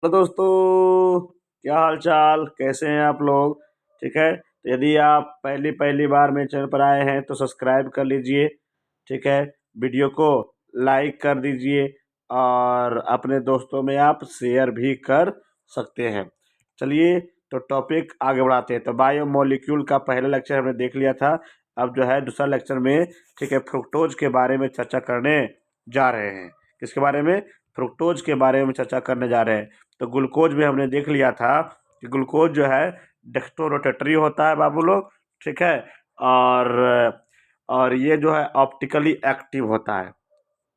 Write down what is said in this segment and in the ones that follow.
Hello दोस्तों, क्या हाल चाल, कैसे हैं आप लोग। ठीक है, तो यदि आप पहली पहली बार मेरे चैनल पर आए हैं तो सब्सक्राइब कर लीजिए। ठीक है, वीडियो को लाइक कर दीजिए और अपने दोस्तों में आप शेयर भी कर सकते हैं। चलिए, तो टॉपिक आगे बढ़ाते हैं। तो बायोमोलिक्यूल का पहला लेक्चर हमने देख लिया था। अब जो है दूसरा लेक्चर में, ठीक है, फ्रुक्टोज के बारे में चर्चा करने जा रहे हैं। किसके बारे में? फ्रुक्टोज के बारे में चर्चा करने जा रहे हैं। तो ग्लूकोज में हमने देख लिया था कि ग्लूकोज जो है डेक्स्ट्रोरोटेटरी होता है बाबू लोग। ठीक है, और और ये जो है ऑप्टिकली एक्टिव होता है।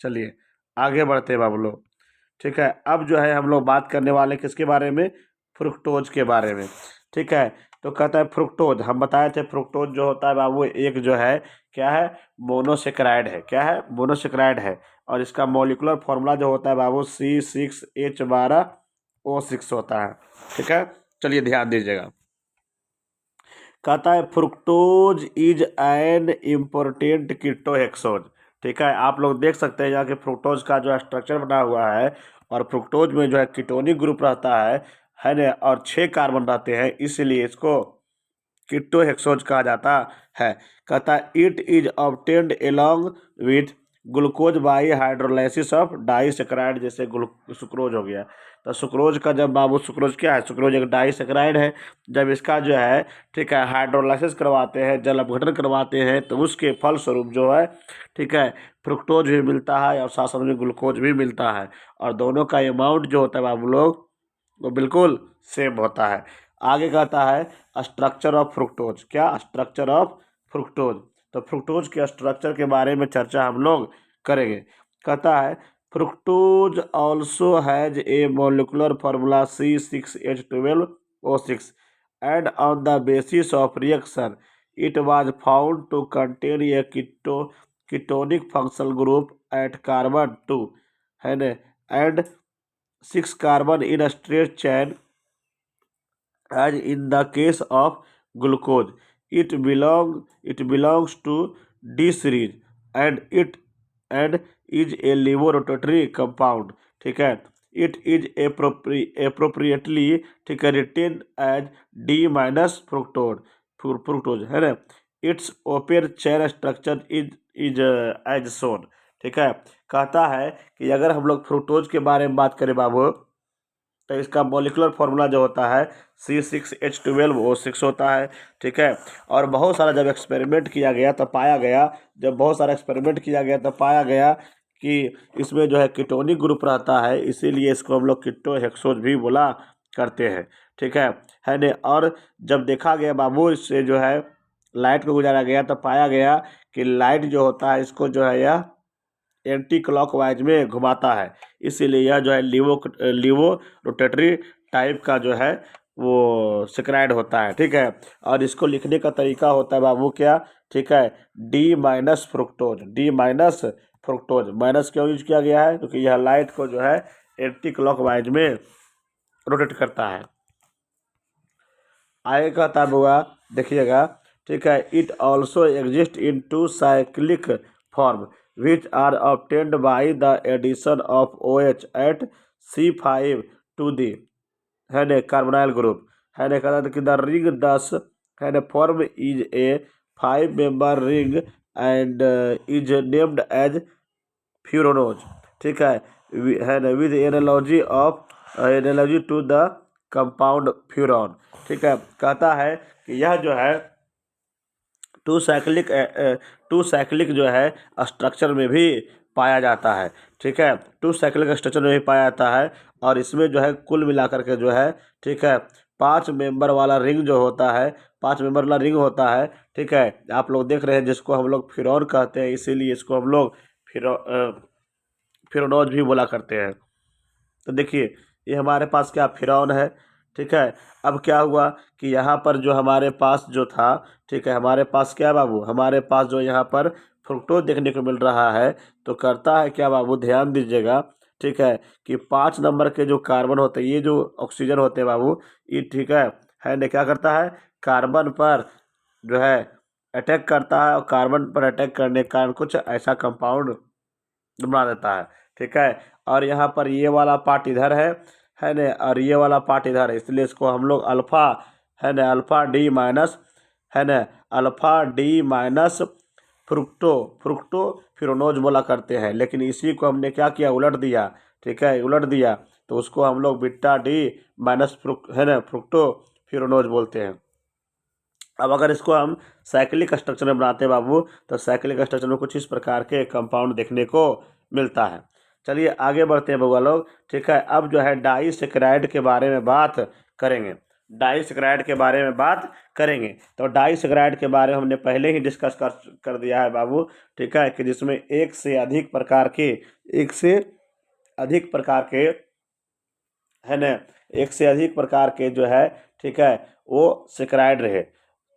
चलिए आगे बढ़ते हैं बाबू लोग। ठीक है, अब जो है हम लोग बात करने वाले हैं किसके बारे में? फ्रुक्टोज के बारे में। ठीक है, तो कहता है फ्रुक्टोज, हम बताए थे फ्रुक्टोज जो होता है बाबू एक जो है क्या है, मोनोसेक्राइड है। क्या है? मोनोसेक्राइड है। और इसका मॉलिक्यूलर फॉर्मूला जो होता है बाबू C6H12O6 होता है। ठीक है, चलिए ध्यान दीजिएगा। कहता है फ्रुक्टोज इज एन इम्पोर्टेंट कीटोहेक्सोज। ठीक है, आप लोग देख सकते हैं यहाँ के फ्रुक्टोज का जो स्ट्रक्चर बना हुआ है, और फ्रुक्टोज में जो है कीटोनिक ग्रुप रहता है ना, और 6 कार्बन रहते हैं, इसलिए इसको कीटोहेक्सोज कहा जाता है। कहता है it is obtained along with glucose by hydrolysis of disaccharide, जैसे सुक्रोज हो गया। तो सुक्रोज का जब बाबू, सुक्रोज क्या है? सुक्रोज एक डाइसेक्राइड है। जब इसका जो है, ठीक है, हाइड्रोलाइसिस करवाते हैं, जल अपघटन करवाते हैं, तो उसके फलस्वरूप जो है, ठीक है, फ्रुक्टोज भी मिलता है और साथ साथ में ग्लूकोज भी मिलता है। और दोनों का अमाउंट जो होता है बाबू लोग, वो बिल्कुल सेम होता है। आगे कहता है स्ट्रक्चर ऑफ फ्रुक्टोज। क्या? Structure of fructose. तो फ्रुक्टोज के स्ट्रक्चर के बारे में चर्चा हम लोग करेंगे। कहता है fructose also has a molecular formula C6H12O6 and on the basis of reaction it was found to contain a ketonic functional group at carbon 2, है ना, and 6 carbon in a straight chain as in the case of glucose. It belongs to D series and it and is a levorotatory compound. ठीक है, it is appropriately, ठीक है, written as D minus fructose है ना। Its open chain structure is as shown। ठीक है, कहता है कि अगर हम लोग फ्रुक्टोज के बारे में बात करें बाबू, तो इसका मॉलिक्यूलर फार्मूला जो होता है C6H12O6 होता है। ठीक है, और बहुत सारा जब एक्सपेरिमेंट किया गया तो पाया गया, जब बहुत सारा एक्सपेरिमेंट किया गया तो पाया गया कि इसमें जो है कीटोनिक ग्रुप रहता है, इसीलिए इसको हम लोग कीटोहेक्सोज भी बोला करते हैं। ठीक है ना। और जब देखा गया बाबू, इससे जो है लाइट को गुजारा गया तो पाया गया कि लाइट जो होता है इसको जो है यह एंटी क्लॉकवाइज में घुमाता है, इसीलिए यह जो है लिवो रोटेटरी टाइप का जो है वो सेक्राइड होता है। ठीक है, और इसको लिखने का तरीका होता है बाबू क्या? ठीक है, D minus fructose. D minus fructose, minus क्यों यूज किया गया है? क्योंकि यह लाइट को जो है एंटी क्लॉकवाइज में रोटेट करता है। आगे कहता हुआ देखिएगा। ठीक है, it also exist in 2 cyclic form which are obtained by the addition of OH at C5 to the, है न, कार्बोनाइल ग्रुप, है न। कहता कि द रिंग 10, है न, form is a 5 member ring and is named as furanose. ठीक है न, with analogy to the compound furan. ठीक है, कहता है कि यह जो है टू साइक्लिक जो है स्ट्रक्चर में भी पाया जाता है। ठीक है, टू साइक्लिक स्ट्रक्चर में भी पाया जाता है, और इसमें जो है कुल मिलाकर के जो है, ठीक है, 5 मेंबर वाला रिंग जो होता है, 5 मेंबर वाला रिंग होता है। ठीक है, आप लोग देख रहे हैं, जिसको हम लोग फ्यूरॉन कहते हैं, इसीलिए इसको हम लोग फिरोनोज भी बोला करते हैं। तो देखिए, ये हमारे पास क्या फिरौन है। ठीक है, अब क्या हुआ कि यहाँ पर जो हमारे पास जो था, ठीक है, हमारे पास क्या बाबू, हमारे पास जो यहाँ पर फ्रुक्टोज देखने को मिल रहा है, तो करता है क्या बाबू, ध्यान दीजिएगा। ठीक है, कि 5 नंबर के जो कार्बन होते हैं, ये जो ऑक्सीजन होते हैं बाबू, ये ठीक है ना, क्या करता है, कार्बन पर जो है अटैक करता है, और कार्बन पर अटैक करने के कारण कुछ ऐसा कंपाउंड बना देता है। ठीक है, और यहाँ पर ये वाला पार्ट इधर है ना, और ये वाला पार्ट इधर है, इसलिए इसको हम लोग अल्फा, है ना, अल्फा डी माइनस, है ना, alpha D minus fructo fructofuranose बोला करते हैं। लेकिन इसी को हमने क्या किया, उलट दिया, ठीक है, उलट दिया, तो उसको हम लोग बीटा डी माइनस है ना फ्रुक्टो फिरोनोज बोलते हैं। अब अगर इसको हम साइक्लिक स्ट्रक्चर में बनाते हैं बाबू, तो साइक्लिक स्ट्रक्चर में कुछ इस प्रकार के कंपाउंड देखने को मिलता है। चलिए आगे बढ़ते हैं बउआ लोग, ठीक है। अब जो है डाइसैकेराइड के बारे में बात करेंगे, डाइसैकेराइड के बारे में बात करेंगे। तो डाइसैकेराइड के बारे में हमने पहले ही डिस्कस कर दिया है बाबू, ठीक है, कि जिसमें एक से अधिक प्रकार के, एक से अधिक प्रकार के, है ना, एक से अधिक प्रकार के जो है, ठीक है, वो सेकेराइड रहे,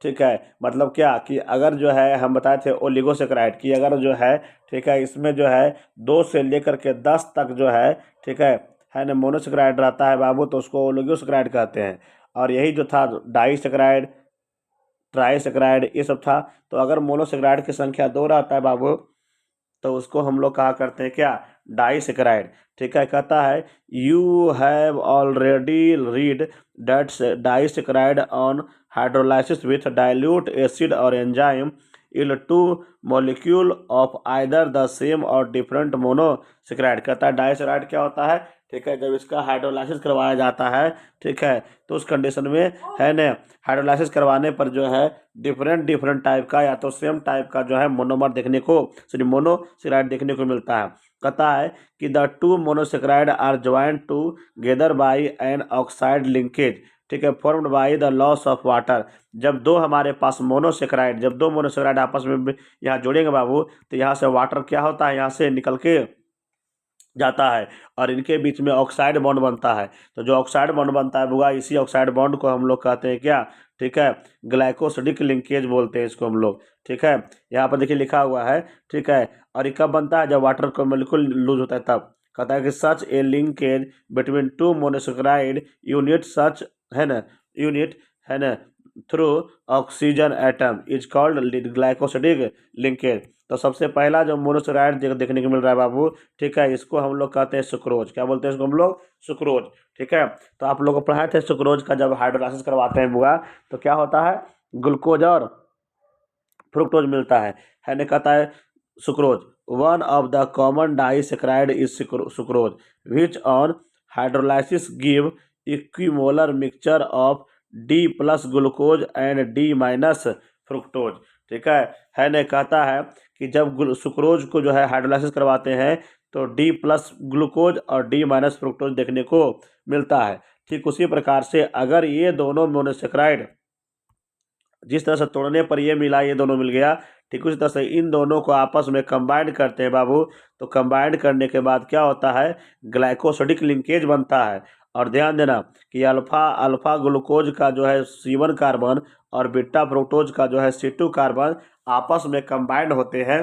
ठीक है। मतलब क्या कि अगर जो है हम बताए थे ओलिगोसेकेराइड की, अगर जो है, ठीक है, इसमें जो है 2 से लेकर के 10 तक जो है, ठीक है ना, मोनोसेकेराइड रहता है बाबू, तो उसको ओलिगोसेकेराइड कहते हैं। और यही जो था डाइसेकेराइड, ट्राइसेकेराइड, ये सब था। तो अगर मोनोसेकेराइड की संख्या 2 रहता है बाबू, तो उसको हम लोग कहा करते हैं क्या, डाइसेकेराइड, ठीक है। कहता है you have already read that disaccharide on hydrolysis with dilute acid or enzyme yield two molecule of either the same or different monosaccharide. कहता है डाइसेकेराइड क्या होता है, ठीक है, जब इसका हाइड्रोलाइसिस करवाया जाता है, ठीक है, तो उस कंडीशन में, है ना, हाइड्रोलाइसिस करवाने पर जो है डिफरेंट डिफरेंट टाइप का या तो सेम टाइप का जो है मोनोमर देखने को, सॉरी मोनोसेकेराइड देखने को मिलता है। कहता है कि the two monosaccharide are joined together by an oxide linkage, ठीक है, formed by the loss of water. जब दो हमारे पास मोनोसेकेराइड, जब दो मोनोसेकेराइड आपस में यहाँ जोड़ेंगे बाबू, तो यहाँ से वाटर क्या होता है, यहाँ से निकल के जाता है और इनके बीच में ऑक्साइड बॉन्ड बनता है। तो जो ऑक्साइड बॉन्ड बनता है बुआ, इसी ऑक्साइड बॉन्ड को हम लोग कहते हैं क्या, ठीक है, ग्लाइकोसिडिक लिंकेज बोलते हैं इसको हम लोग, ठीक है। यहाँ पर देखिए लिखा हुआ है, ठीक है। और ये कब बनता है, जब वाटर को बिल्कुल लूज होता है तब। कहता है कि such a linkage between two monosaccharide unit such, है ना, यूनिट, है ना, through oxygen atom is called glycosidic linkage. तो सबसे पहला जो मोनोसेकेराइड देखने को मिल रहा है बाबू, ठीक है, इसको हम लोग कहते हैं सुक्रोज। क्या बोलते हैं इसको हम लोग, सुक्रोज, ठीक है। तो आप लोग को पढ़ाए थे सुक्रोज का, जब हाइड्रोलाइसिस करवाते हैं बुआ, तो क्या होता है, ग्लूकोज और फ्रुक्टोज मिलता है ना। कहता है sucrose one of the common disaccharide is sucrose which on hydrolysis give equimolar mixture of D plus glucose and D minus fructose, ठीक है ना। कहता है कि जब सुक्रोज को जो है हाइड्रोलाइसिस करवाते हैं, तो डी प्लस ग्लूकोज और डी माइनस फ्रुक्टोज देखने को मिलता है। ठीक उसी प्रकार से अगर ये दोनों मोनोसेकेराइड जिस तरह से तोड़ने पर ये मिला, ये दोनों मिल गया, ठीक उसी तरह से इन दोनों को आपस में कंबाइंड करते हैं बाबू, तो कंबाइंड करने के बाद क्या होता है, ग्लाइकोसिडिक लिंकेज बनता है। और ध्यान देना कि अल्फा अल्फा ग्लूकोज का जो है C1 कार्बन और बीटा फ्रुक्टोज का जो है C2 कार्बन आपस में कंबाइंड होते हैं,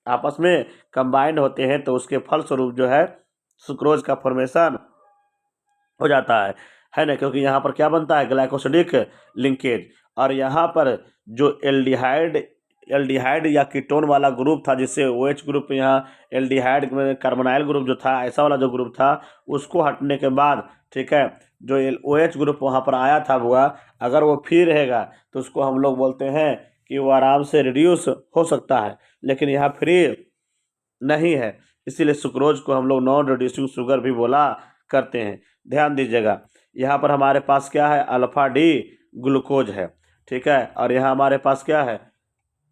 आपस में कंबाइंड होते हैं, तो उसके फलस्वरूप जो है सुक्रोज का फॉर्मेशन हो जाता है ना। क्योंकि यहाँ पर क्या बनता है, ग्लाइकोसिडिक लिंकेज। और यहाँ पर जो एल्डिहाइड एल्डिहाइड या कीटोन वाला ग्रुप था, जिससे OH ग्रुप, यहाँ एल्डिहाइड में कार्बोनाइल ग्रुप जो था, ऐसा वाला जो ग्रुप था, उसको हटने के बाद, ठीक है, जो OH ग्रुप वहाँ पर आया था हुआ, अगर वो फ्री रहेगा तो उसको हम लोग बोलते हैं कि वो आराम से रिड्यूस हो सकता है। लेकिन यहाँ फ्री नहीं है, इसीलिए सुक्रोज को हम लोग नॉन रिड्यूसिंग शुगर भी बोला करते हैं। ध्यान दीजिएगा, यहाँ पर हमारे पास क्या है, अल्फा डी ग्लूकोज है, ठीक है। और यहाँ हमारे पास क्या है,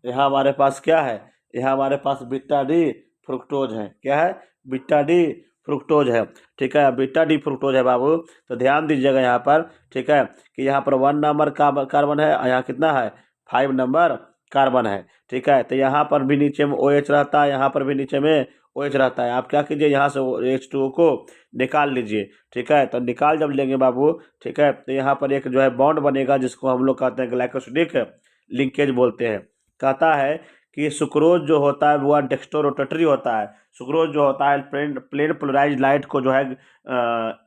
यहाँ हमारे पास क्या है, यहाँ हमारे पास बीटा डी फ्रुक्टोज है। क्या है, बीटा डी फ्रुक्टोज है, ठीक है, बीटा डी फ्रुक्टोज है बाबू। तो ध्यान दीजिएगा यहाँ पर, ठीक है, कि यहाँ पर 1 नंबर कार्बन है, यहाँ कितना है, 5 नंबर कार्बन है, ठीक है। तो यहाँ पर भी नीचे में OH रहता है, यहाँ पर भी नीचे में OH रहता है। आप क्या कीजिए, यहाँ से H2O को निकाल लीजिए, ठीक है। तो निकाल जब लेंगे बाबू, ठीक है, तो यहाँ पर एक जो है बॉन्ड बनेगा, जिसको हम लोग कहते हैं ग्लाइकोसिडिक लिंकेज बोलते हैं। कहता है कि सुक्रोज जो होता है वो डेक्स्ट्रोरोटेटरी होता है। सुक्रोज जो होता है प्लेन पोलराइज लाइट को जो है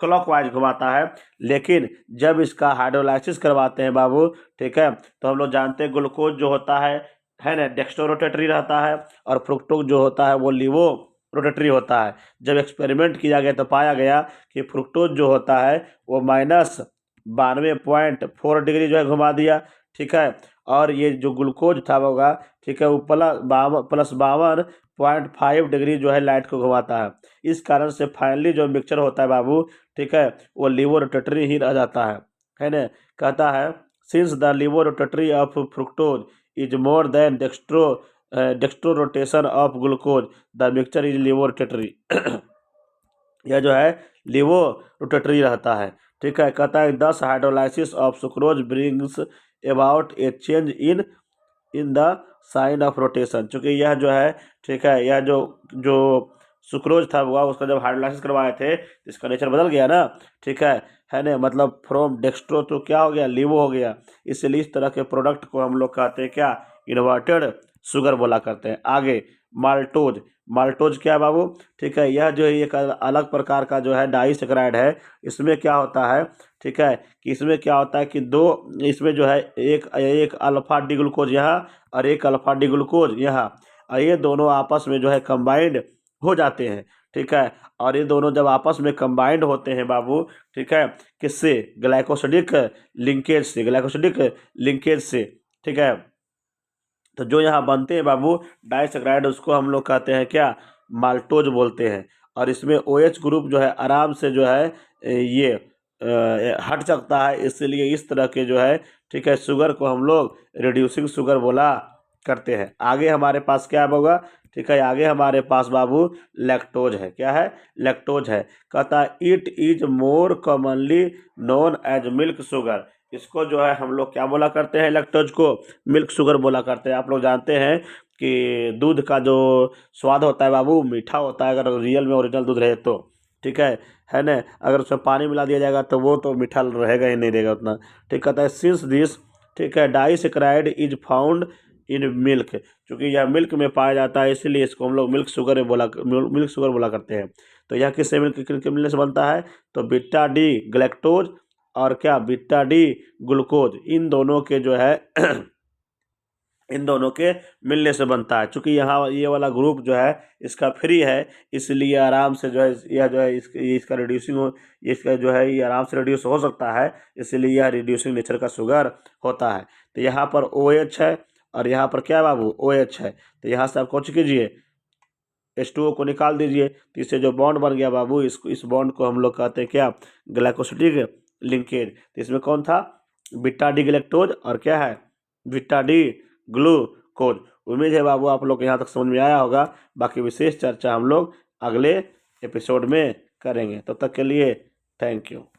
क्लॉकवाइज घुमाता है। लेकिन जब इसका हाइड्रोलाइसिस करवाते हैं बाबू, ठीक है, तो हम लोग जानते हैं ग्लूकोज जो होता है ना, डेक्स्ट्रोरोटेटरी रहता है, और फ्रुक्टोज जो होता है वो लीवो रोटेटरी होता है। जब एक्सपेरिमेंट किया गया तो पाया गया कि फ्रुक्टोज जो होता है वो -92.4 डिग्री जो है घुमा दिया, ठीक है। और ये जो ग्लूकोज था होगा, ठीक है, वो +52.5 डिग्री जो है लाइट को घुमाता है। इस कारण से फाइनली जो मिक्सचर होता है बाबू, ठीक है, वो लिवो रोटेटरी ही रह जाता है ना। कहता है since the levo rotatory of fructose is more than dextro rotation of glucose, the mixture is levo rotatory. यह जो है लिवो रोटेटरी रहता है, ठीक है। कहता है thus hydrolysis of sucrose brings about a change in the sign of rotation. चूँकि यह जो है, ठीक है, यह जो सुक्रोज था हुआ उसका जब हाइड्रोलाइसिस करवाए थे तो इसका नेचर बदल गया ना, ठीक है ना। मतलब फ्रॉम डेक्स्ट्रो तो क्या हो गया, लिवो हो गया। इसलिए इस तरह के प्रोडक्ट को हम लोग कहते हैं क्या, इन्वर्टेड शुगर बोला करते हैं। आगे माल्टोज। माल्टोज क्या है बाबू, ठीक है, यह जो है एक अलग प्रकार का जो है डाइसेक्राइड है। इसमें क्या होता है, ठीक है, कि इसमें क्या होता है कि इसमें जो है एक एक अल्फा डी ग्लूकोज यहाँ और एक अल्फा डी ग्लूकोज यहाँ, और ये दोनों आपस में जो है कंबाइंड हो जाते हैं, ठीक है। और ये दोनों जब आपस में कंबाइंड होते हैं बाबू, ठीक है, किससे, ग्लाइकोसिडिक लिंकेज से, ठीक है। तो जो यहाँ बनते हैं बाबू डाइसेक्राइड, उसको हम लोग कहते हैं क्या, माल्टोज बोलते हैं। और इसमें OH ग्रुप जो है आराम से जो है ये हट सकता है, इसलिए इस तरह के जो है, ठीक है, शुगर को हम लोग रिड्यूसिंग शुगर बोला करते हैं। आगे हमारे पास क्या होगा, ठीक है, आगे हमारे पास बाबू लैक्टोज है। क्या है, लैक्टोज है। कहता है it is more commonly known as milk sugar. इसको जो है हम लोग क्या बोला करते हैं, लैक्टोज को मिल्क शुगर बोला करते हैं। आप लोग जानते हैं कि दूध का जो स्वाद होता है बाबू मीठा होता है, अगर रियल में ओरिजिनल दूध रहे तो, ठीक है ना। अगर उसमें पानी मिला दिया जाएगा तो वो तो मीठा रहेगा ही नहीं रहेगा उतना, ठीक। कहता है सिंस दिस, ठीक है, disaccharide is found in milk. चूँकि यह मिल्क में पाया जाता है इसलिए इसको हम लोग मिल्क शुगर बोला करते हैं। तो यह किससे मिलने से बनता है, तो बीटा डी ग्लैक्टोज और क्या, बीटा डी ग्लूकोज, इन दोनों के जो है इन दोनों के मिलने से बनता है। चूँकि यहाँ ये वाला ग्रुप जो है इसका फ्री है, इसलिए आराम से जो है यह जो है इसका रिड्यूसिंग हो, इसका जो है ये आराम से रिड्यूस हो सकता है, इसलिए यह रिड्यूसिंग नेचर का शुगर होता है। तो यहाँ पर OH है और यहाँ पर क्या है बाबू, OH है। तो यहाँ से आप कुछ कीजिए, H2O को निकाल दीजिए, तो इससे जो बॉन्ड बन गया बाबू, इस बॉन्ड को हम लोग कहते हैं क्या, ग्लाइकोसिडिक लिंकेज। तो इसमें कौन था, बीटा डी ग्लैक्टोज और क्या है, बीटा डी ग्लूकोज। उम्मीद है बाबू आप लोग को यहाँ तक समझ में आया होगा। बाकी विशेष चर्चा हम लोग अगले एपिसोड में करेंगे। तब तक के लिए थैंक यू।